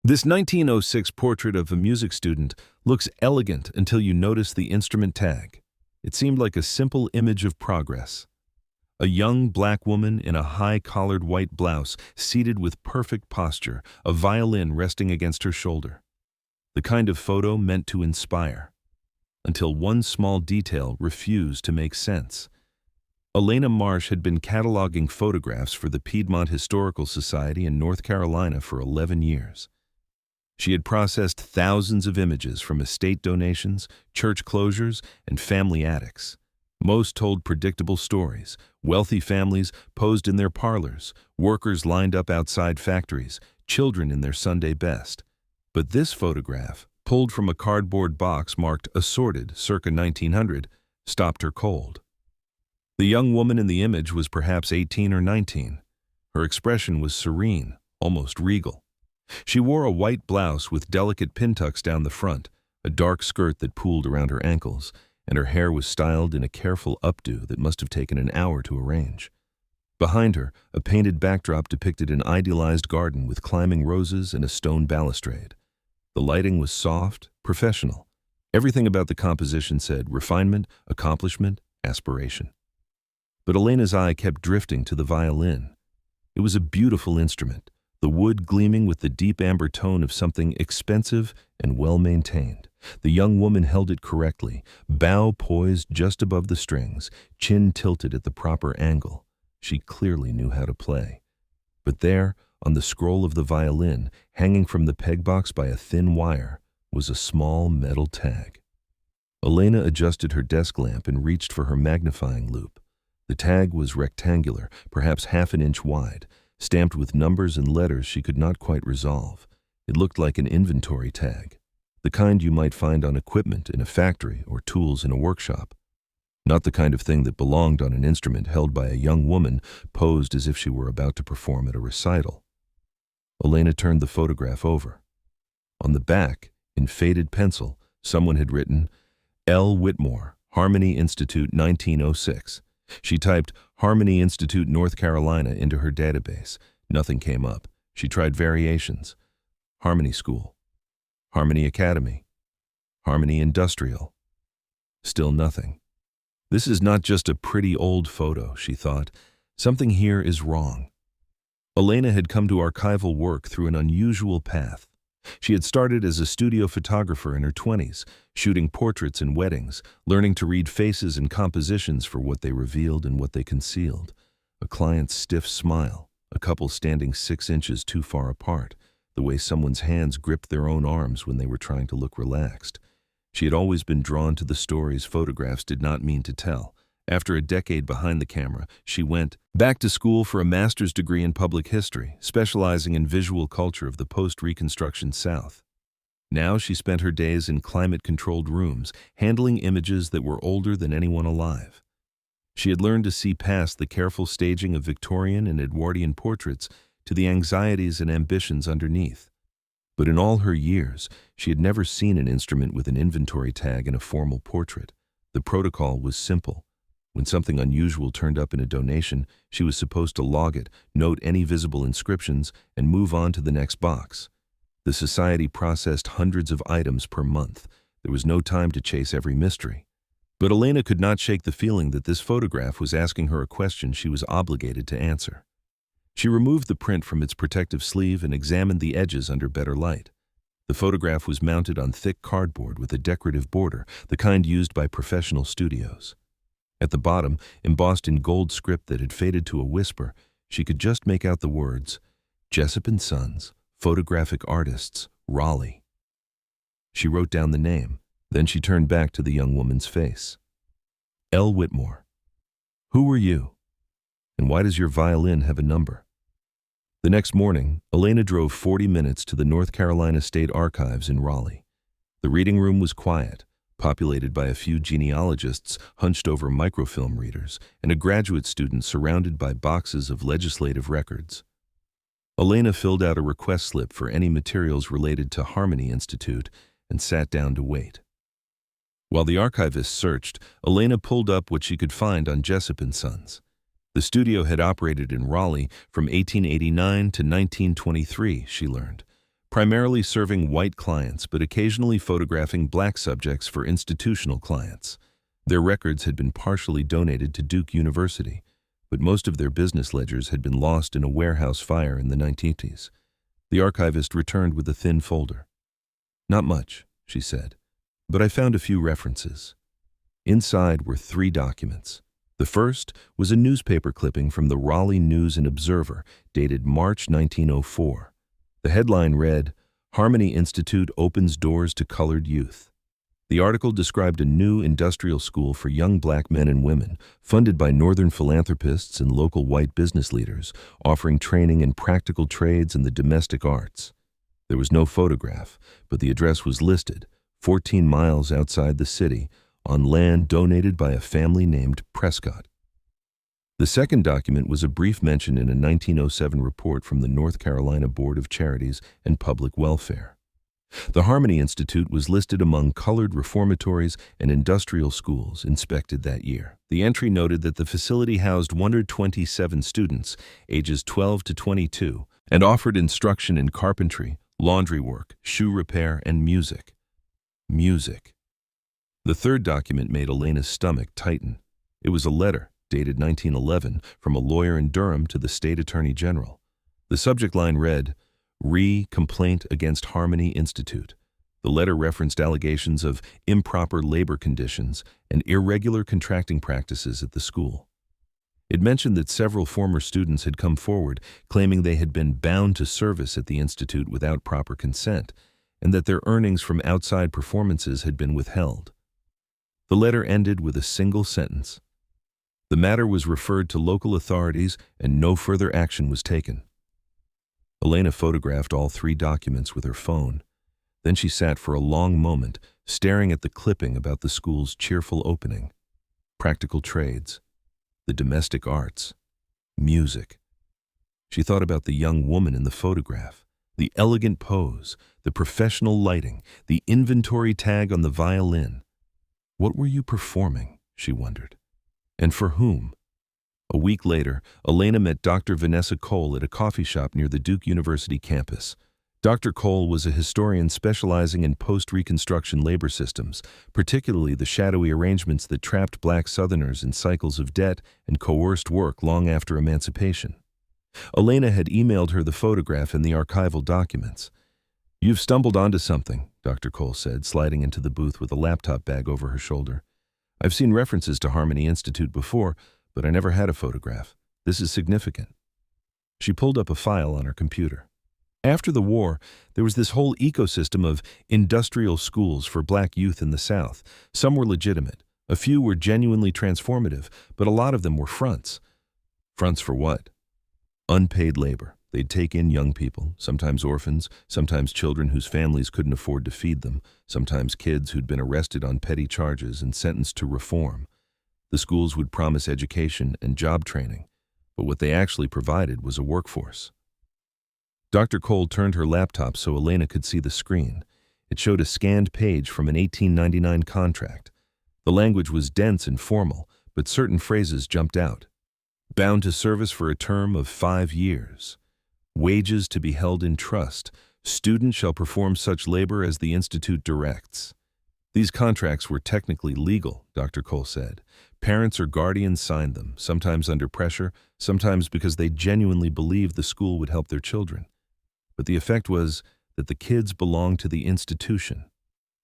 This 1906 portrait of a music student looks elegant until you notice the instrument tag. It seemed like a simple image of progress. A young black woman in a high-collared white blouse, seated with perfect posture, a violin resting against her shoulder. The kind of photo meant to inspire. Until one small detail refused to make sense. Elena Marsh had been cataloging photographs for the Piedmont Historical Society in North Carolina for 11 years. She had processed thousands of images from estate donations, church closures, and family attics. Most told predictable stories: wealthy families posed in their parlors, workers lined up outside factories, children in their Sunday best. But this photograph, pulled from a cardboard box marked assorted circa 1900, stopped her cold. The young woman in the image was perhaps 18 or 19. Her expression was serene, almost regal. She wore a white blouse with delicate pintucks down the front, a dark skirt that pooled around her ankles, and her hair was styled in a careful updo that must have taken an hour to arrange. Behind her, a painted backdrop depicted an idealized garden with climbing roses and a stone balustrade. The lighting was soft, professional. Everything about the composition said refinement, accomplishment, aspiration. But Elena's eye kept drifting to the violin. It was a beautiful instrument, the wood gleaming with the deep amber tone of something expensive and well-maintained. The young woman held it correctly, bow poised just above the strings, chin tilted at the proper angle. She clearly knew how to play. But there, on the scroll of the violin, hanging from the peg box by a thin wire, was a small metal tag. Elena adjusted her desk lamp and reached for her magnifying loupe. The tag was rectangular, perhaps half an inch wide, stamped with numbers and letters she could not quite resolve. It looked like an inventory tag, the kind you might find on equipment in a factory or tools in a workshop. Not the kind of thing that belonged on an instrument held by a young woman posed as if she were about to perform at a recital. Elena turned the photograph over. On the back, in faded pencil, someone had written, L. Whitmore, Harmony Institute, 1906. She typed Harmony Institute, North Carolina into her database. Nothing came up. She tried variations. Harmony School, Harmony Academy, Harmony Industrial. Still nothing. This is not just a pretty old photo, she thought. Something here is wrong. Elena had come to archival work through an unusual path. She had started as a studio photographer in her 20s, shooting portraits and weddings, learning to read faces and compositions for what they revealed and what they concealed. A client's stiff smile, a couple standing 6 inches too far apart, the way someone's hands gripped their own arms when they were trying to look relaxed. She had always been drawn to the stories photographs did not mean to tell. After a decade behind the camera, she went back to school for a master's degree in public history, specializing in visual culture of the post-Reconstruction South. Now she spent her days in climate-controlled rooms, handling images that were older than anyone alive. She had learned to see past the careful staging of Victorian and Edwardian portraits to the anxieties and ambitions underneath. But in all her years, she had never seen an instrument with an inventory tag in a formal portrait. The protocol was simple. When something unusual turned up in a donation, she was supposed to log it, note any visible inscriptions, and move on to the next box. The society processed hundreds of items per month. There was no time to chase every mystery. But Elena could not shake the feeling that this photograph was asking her a question she was obligated to answer. She removed the print from its protective sleeve and examined the edges under better light. The photograph was mounted on thick cardboard with a decorative border, the kind used by professional studios. At the bottom, embossed in gold script that had faded to a whisper, she could just make out the words, Jessup & Sons, Photographic Artists, Raleigh. She wrote down the name. Then she turned back to the young woman's face. L. Whitmore. Who were you? And why does your violin have a number? The next morning, Elena drove 40 minutes to the North Carolina State Archives in Raleigh. The reading room was quiet, populated by a few genealogists hunched over microfilm readers and a graduate student surrounded by boxes of legislative records. Elena filled out a request slip for any materials related to Harmony Institute and sat down to wait. While the archivist searched, Elena pulled up what she could find on Jessup & Sons. The studio had operated in Raleigh from 1889 to 1923, she learned. primarily serving white clients but occasionally photographing black subjects for institutional clients. Their records had been partially donated to Duke University, but most of their business ledgers had been lost in a warehouse fire in the 1980s. The archivist returned with a thin folder. "Not much," she said, "but I found a few references." Inside were 3 documents. The first was a newspaper clipping from the Raleigh News and Observer, dated March 1904. The headline read, "Harmony Institute opens doors to colored youth." The article described a new industrial school for young black men and women, funded by Northern philanthropists and local white business leaders, offering training in practical trades and the domestic arts. There was no photograph, but the address was listed, 14 miles outside the city, on land donated by a family named Prescott. The second document was a brief mention in a 1907 report from the North Carolina Board of Charities and Public Welfare. The Harmony Institute was listed among colored reformatories and industrial schools inspected that year. The entry noted that the facility housed 127 students, ages 12 to 22, and offered instruction in carpentry, laundry work, shoe repair, and music. Music. The third document made Elena's stomach tighten. It was a letter, dated 1911, from a lawyer in Durham to the state attorney general. The subject line read, "Complaint against Harmony Institute." The letter referenced allegations of improper labor conditions and irregular contracting practices at the school. It mentioned that several former students had come forward claiming they had been bound to service at the institute without proper consent, and that their earnings from outside performances had been withheld. The letter ended with a single sentence. The matter was referred to local authorities and no further action was taken. Elena photographed all 3 documents with her phone. Then she sat for a long moment, staring at the clipping about the school's cheerful opening. Practical trades, the domestic arts, music. She thought about the young woman in the photograph, the elegant pose, the professional lighting, the inventory tag on the violin. What were you performing, she wondered, and for whom? A week later, Elena met Dr. Vanessa Cole at a coffee shop near the Duke University campus. Dr. Cole was a historian specializing in post-Reconstruction labor systems, particularly the shadowy arrangements that trapped black Southerners in cycles of debt and coerced work long after emancipation. Elena had emailed her the photograph and the archival documents. "You've stumbled onto something," Dr. Cole said, sliding into the booth with a laptop bag over her shoulder. "I've seen references to Harmony Institute before, but I never had a photograph. This is significant." She pulled up a file on her computer. After the war, there was this whole ecosystem of industrial schools for black youth in the South. Some were legitimate. A few were genuinely transformative, but a lot of them were fronts. Fronts for what? Unpaid labor. They'd take in young people, sometimes orphans, sometimes children whose families couldn't afford to feed them, sometimes kids who'd been arrested on petty charges and sentenced to reform. The schools would promise education and job training, but what they actually provided was a workforce. Dr. Cole turned her laptop so Elena could see the screen. It showed a scanned page from an 1899 contract. The language was dense and formal, but certain phrases jumped out. Bound to service for a term of 5 years. Wages to be held in trust. Student shall perform such labor as the Institute directs. These contracts were technically legal, Dr. Cole said. Parents or guardians signed them, sometimes under pressure, sometimes because they genuinely believed the school would help their children. But the effect was that the kids belonged to the institution.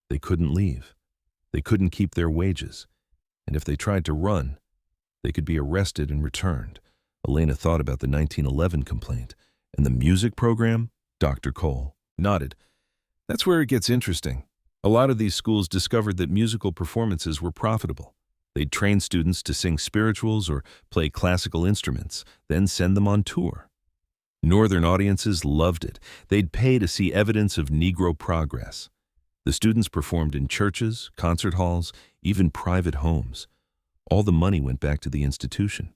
They couldn't leave. They couldn't keep their wages. And if they tried to run, they could be arrested and returned. Elena thought about the 1911 complaint. And the music program? Dr. Cole nodded. That's where it gets interesting. A lot of these schools discovered that musical performances were profitable. They'd train students to sing spirituals or play classical instruments, then send them on tour. Northern audiences loved it. They'd pay to see evidence of Negro progress. The students performed in churches, concert halls, even private homes. All the money went back to the institution.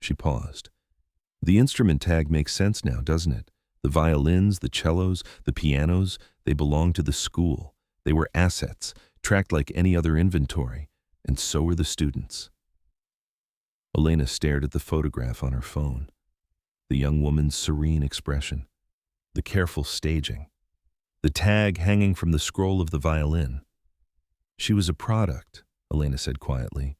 She paused. The instrument tag makes sense now, doesn't it? The violins, the cellos, the pianos, they belong to the school. They were assets, tracked like any other inventory, and so were the students. Elena stared at the photograph on her phone. The young woman's serene expression. the careful staging, the tag hanging from the scroll of the violin. She was a product, Elena said quietly.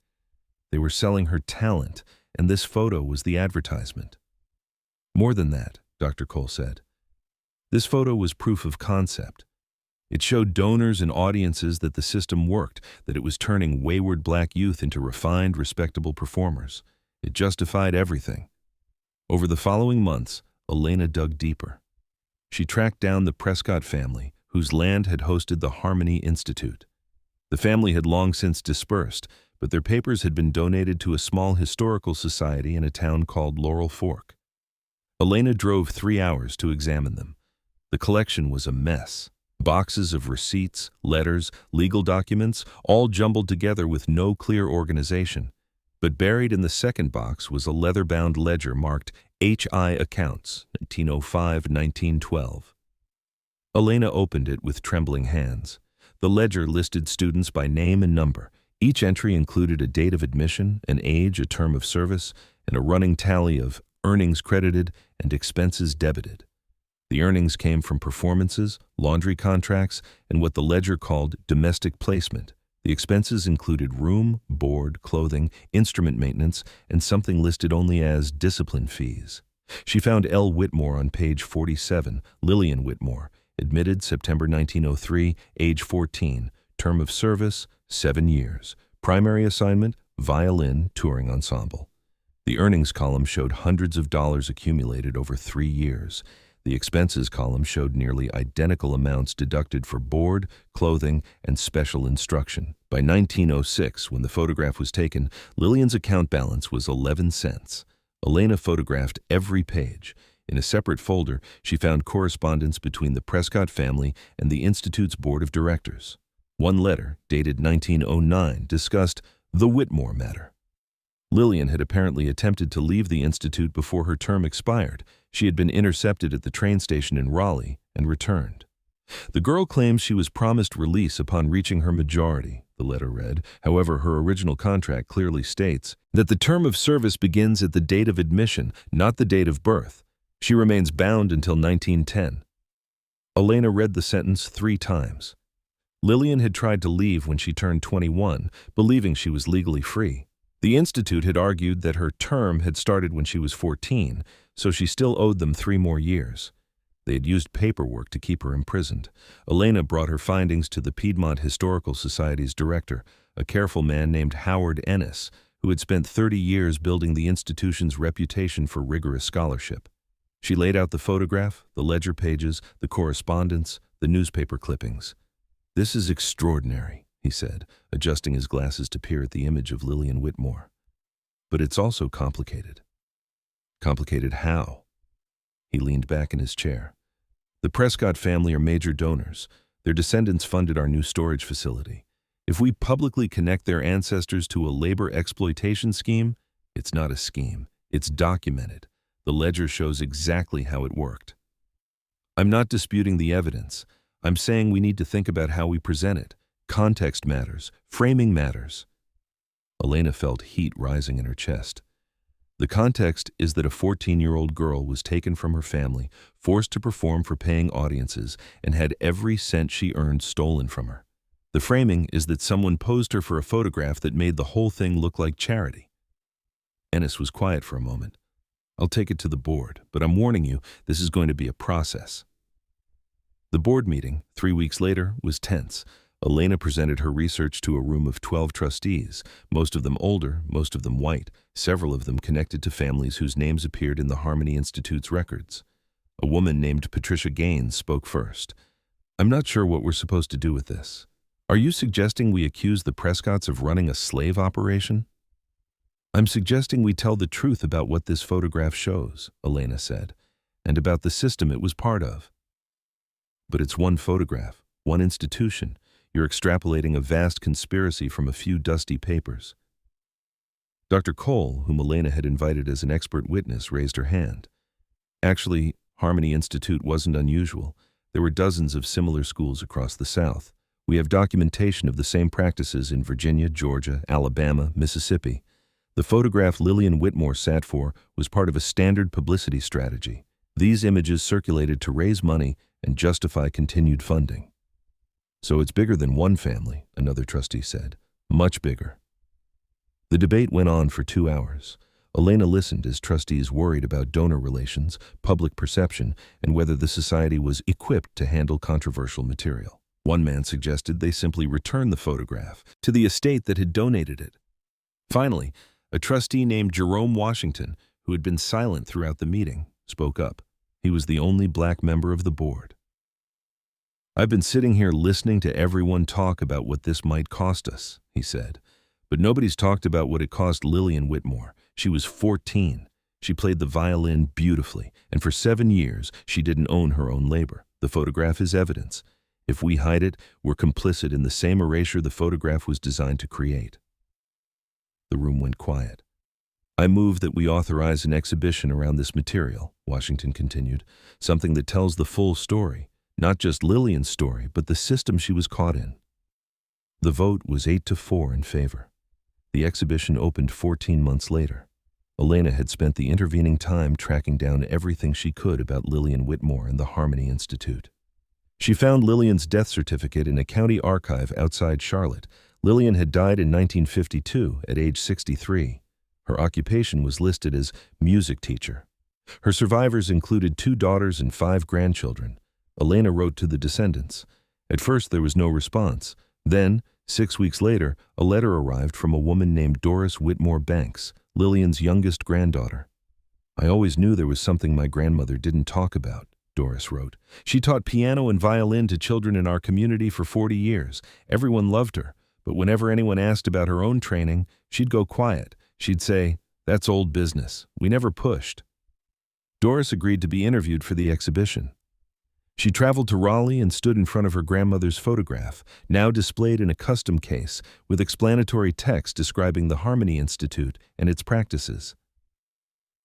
They were selling her talent, and this photo was the advertisement. More than that, Dr. Cole said. This photo was proof of concept. It showed donors and audiences that the system worked, that it was turning wayward black youth into refined, respectable performers. It justified everything. Over the following months, Elena dug deeper. She tracked down the Prescott family, whose land had hosted the Harmony Institute. The family had long since dispersed, but their papers had been donated to a small historical society in a town called Laurel Fork. Elena drove 3 hours to examine them. The collection was a mess. Boxes of receipts, letters, legal documents, all jumbled together with no clear organization. But buried in the second box was a leather-bound ledger marked H.I. Accounts, 1905-1912. Elena opened it with trembling hands. The ledger listed students by name and number. Each entry included a date of admission, an age, a term of service, and a running tally of earnings credited and expenses debited. The earnings came from performances, laundry contracts, and what the ledger called domestic placement. The expenses included room, board, clothing, instrument maintenance, and something listed only as discipline fees. She found L. Whitmore on page 47, Lillian Whitmore, admitted September 1903, age 14, term of service, 7 years. Primary assignment, violin, touring ensemble. The earnings column showed hundreds of dollars accumulated over 3 years. The expenses column showed nearly identical amounts deducted for board, clothing, and special instruction. By 1906, when the photograph was taken, Lillian's account balance was 11 cents. Elena photographed every page. In a separate folder, she found correspondence between the Prescott family and the Institute's board of directors. One letter, dated 1909, discussed the Whitmore matter. Lillian had apparently attempted to leave the Institute before her term expired. She had been intercepted at the train station in Raleigh and returned. The girl claims she was promised release upon reaching her majority, the letter read. However, her original contract clearly states that the term of service begins at the date of admission, not the date of birth. She remains bound until 1910. Elena read the sentence 3 times. Lillian had tried to leave when she turned 21, believing she was legally free. The Institute had argued that her term had started when she was 14, so she still owed them 3 more years. They had used paperwork to keep her imprisoned. Elena brought her findings to the Piedmont Historical Society's director, a careful man named Howard Ennis, who had spent 30 years building the institution's reputation for rigorous scholarship. She laid out the photograph, the ledger pages, the correspondence, the newspaper clippings. "This is extraordinary," he said, adjusting his glasses to peer at the image of Lillian Whitmore. "But it's also complicated." "Complicated how?" He leaned back in his chair. "The Prescott family are major donors. Their descendants funded our new storage facility. If we publicly connect their ancestors to a labor exploitation scheme, it's not a scheme. It's documented. The ledger shows exactly how it worked. I'm not disputing the evidence. I'm saying we need to think about how we present it. Context matters. Framing matters." Elena felt heat rising in her chest. The context is that a 14-year-old girl was taken from her family, forced to perform for paying audiences, and had every cent she earned stolen from her. The framing is that someone posed her for a photograph that made the whole thing look like charity. Ennis was quiet for a moment. "I'll take it to the board, but I'm warning you, this is going to be a process." The board meeting, 3 weeks later, was tense. Elena presented her research to a room of 12 trustees, most of them older, most of them white, several of them connected to families whose names appeared in the Harmony Institute's records. A woman named Patricia Gaines spoke first. "I'm not sure what we're supposed to do with this. Are you suggesting we accuse the Prescotts of running a slave operation?" "I'm suggesting we tell the truth about what this photograph shows," Elena said, "and about the system it was part of." "But it's one photograph, one institution. You're extrapolating a vast conspiracy from a few dusty papers." Dr. Cole, whom Elena had invited as an expert witness, raised her hand. "Actually, Harmony Institute wasn't unusual. There were dozens of similar schools across the South. We have documentation of the same practices in Virginia, Georgia, Alabama, Mississippi. The photograph Lillian Whitmore sat for was part of a standard publicity strategy. These images circulated to raise money and justify continued funding. So it's bigger than one family, another trustee said. Much bigger. The debate went on for 2 hours. Elena listened as trustees worried about donor relations, public perception, and whether the society was equipped to handle controversial material. One man suggested they simply return the photograph to the estate that had donated it. Finally, a trustee named Jerome Washington, who had been silent throughout the meeting, spoke up. He was the only black member of the board. "I've been sitting here listening to everyone talk about what this might cost us," he said. "But nobody's talked about what it cost Lillian Whitmore. She was 14. She played the violin beautifully, and for 7 years, she didn't own her own labor. The photograph is evidence. If we hide it, we're complicit in the same erasure the photograph was designed to create." The room went quiet. "I move that we authorize an exhibition around this material," Washington continued, "something that tells the full story, not just Lillian's story, but the system she was caught in." The vote was 8-4 in favor. The exhibition opened 14 months later. Elena had spent the intervening time tracking down everything she could about Lillian Whitmore and the Harmony Institute. She found Lillian's death certificate in a county archive outside Charlotte. Lillian had died in 1952 at age 63. Her occupation was listed as music teacher. Her survivors included 2 daughters and 5 grandchildren. Elena wrote to the descendants. At first there was no response. Then, 6 weeks later, a letter arrived from a woman named Doris Whitmore Banks, Lillian's youngest granddaughter. "I always knew there was something my grandmother didn't talk about," Doris wrote. "She taught piano and violin to children in our community for 40 years. Everyone loved her, but whenever anyone asked about her own training, she'd go quiet. She'd say, 'That's old business. We never pushed.'" Doris agreed to be interviewed for the exhibition. She traveled to Raleigh and stood in front of her grandmother's photograph, now displayed in a custom case with explanatory text describing the Harmony Institute and its practices.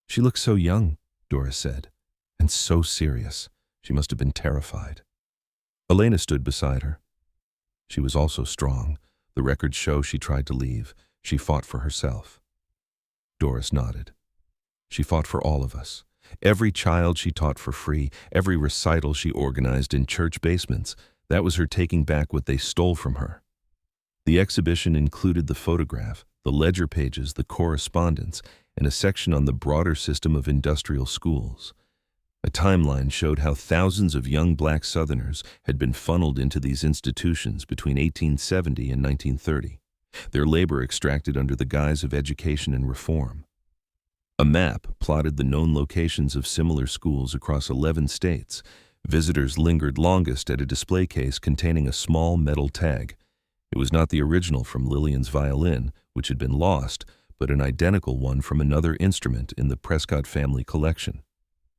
"She looks so young," Doris said, "and so serious. She must have been terrified." Elena stood beside her. She was also strong. The records show she tried to leave. She fought for herself. Doris nodded. "She fought for all of us. Every child she taught for free, every recital she organized in church basements, that was her taking back what they stole from her." The exhibition included the photograph, the ledger pages, the correspondence, and a section on the broader system of industrial schools. A timeline showed how thousands of young black Southerners had been funneled into these institutions between 1870 and 1930, their labor extracted under the guise of education and reform. A map plotted the known locations of similar schools across 11 states. Visitors lingered longest at a display case containing a small metal tag. It was not the original from Lillian's violin, which had been lost, but an identical one from another instrument in the Prescott family collection.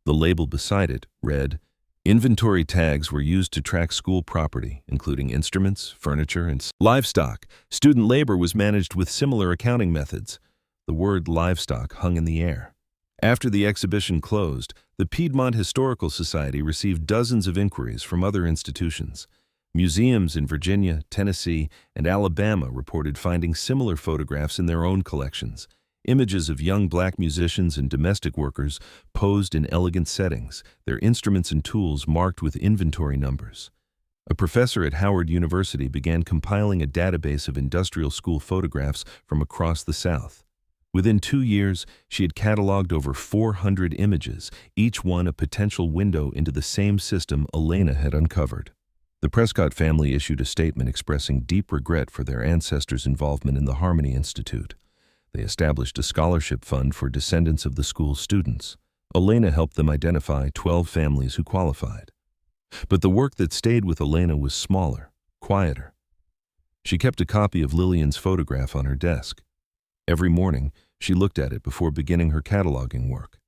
The label beside it read, "Inventory tags were used to track school property, including instruments, furniture, and livestock. Student labor was managed with similar accounting methods." The word livestock hung in the air. After the exhibition closed, the Piedmont Historical Society received dozens of inquiries from other institutions. Museums in Virginia, Tennessee, and Alabama reported finding similar photographs in their own collections. Images of young black musicians and domestic workers posed in elegant settings, their instruments and tools marked with inventory numbers. A professor at Howard University began compiling a database of industrial school photographs from across the South. Within 2 years, she had cataloged over 400 images, each one a potential window into the same system Elena had uncovered. The Prescott family issued a statement expressing deep regret for their ancestors' involvement in the Harmony Institute. They established a scholarship fund for descendants of the school's students. Elena helped them identify 12 families who qualified. But the work that stayed with Elena was smaller, quieter. She kept a copy of Lillian's photograph on her desk. Every morning, she looked at it before beginning her cataloging work.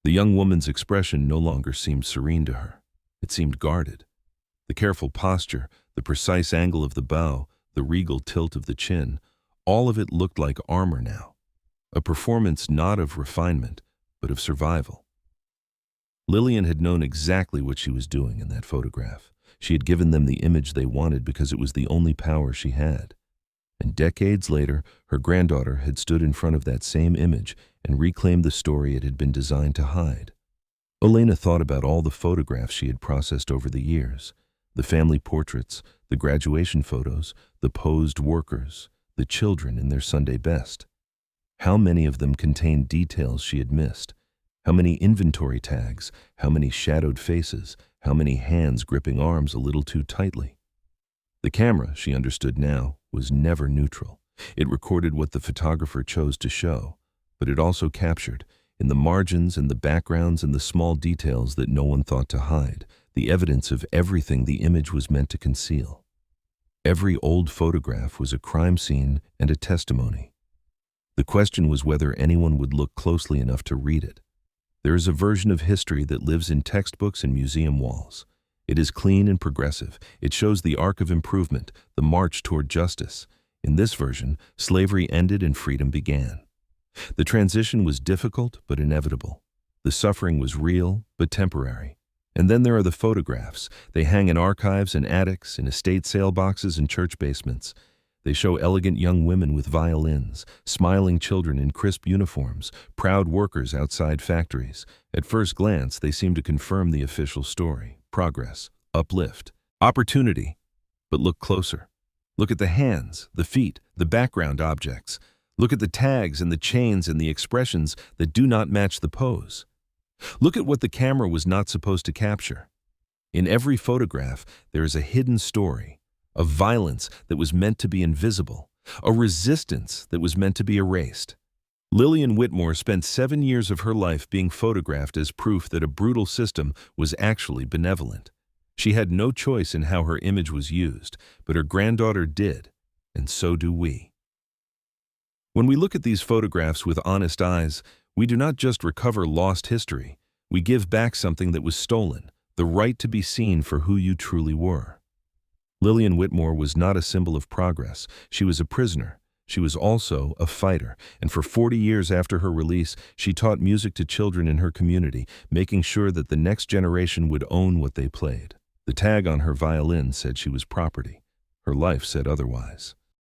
The young woman's expression no longer seemed serene to her. It seemed guarded. The careful posture, the precise angle of the bow, the regal tilt of the chin, all of it looked like armor now. A performance not of refinement, but of survival. Lillian had known exactly what she was doing in that photograph. She had given them the image they wanted because it was the only power she had. And decades later, her granddaughter had stood in front of that same image and reclaimed the story it had been designed to hide. Elena thought about all the photographs she had processed over the years, the family portraits, the graduation photos, the posed workers, the children in their Sunday best. How many of them contained details she had missed? How many inventory tags? How many shadowed faces? How many hands gripping arms a little too tightly? The camera, she understood now, was never neutral. It recorded what the photographer chose to show, but it also captured, in the margins and the backgrounds and the small details that no one thought to hide, the evidence of everything the image was meant to conceal. Every old photograph was a crime scene and a testimony. The question was whether anyone would look closely enough to read it. There is a version of history that lives in textbooks and museum walls. It is clean and progressive. It shows the arc of improvement, the march toward justice. In this version, slavery ended and freedom began. The transition was difficult but inevitable. The suffering was real but temporary. And then there are the photographs. They hang in archives and attics, in estate sale boxes and church basements. They show elegant young women with violins, smiling children in crisp uniforms, proud workers outside factories. At first glance, they seem to confirm the official story: progress, uplift, opportunity. But look closer. Look at the hands, the feet, the background objects. Look at the tags and the chains and the expressions that do not match the pose. Look at what the camera was not supposed to capture. In every photograph, there is a hidden story, a violence that was meant to be invisible, a resistance that was meant to be erased. Lillian Whitmore spent 7 years of her life being photographed as proof that a brutal system was actually benevolent. She had no choice in how her image was used, but her granddaughter did, and so do we. When we look at these photographs with honest eyes, we do not just recover lost history, we give back something that was stolen, the right to be seen for who you truly were. Lillian Whitmore was not a symbol of progress. She was a prisoner. She was also a fighter, and for 40 years after her release, she taught music to children in her community, making sure that the next generation would own what they played. The tag on her violin said she was property. Her life said otherwise.